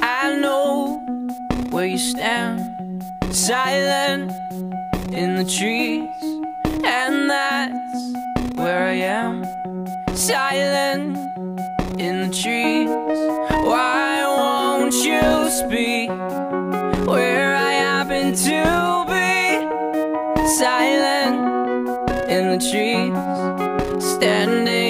I know where you stand, silent in the trees, and that's where I am, silent in the trees. Why won't you speak where I happen to be? Silent in the trees, standing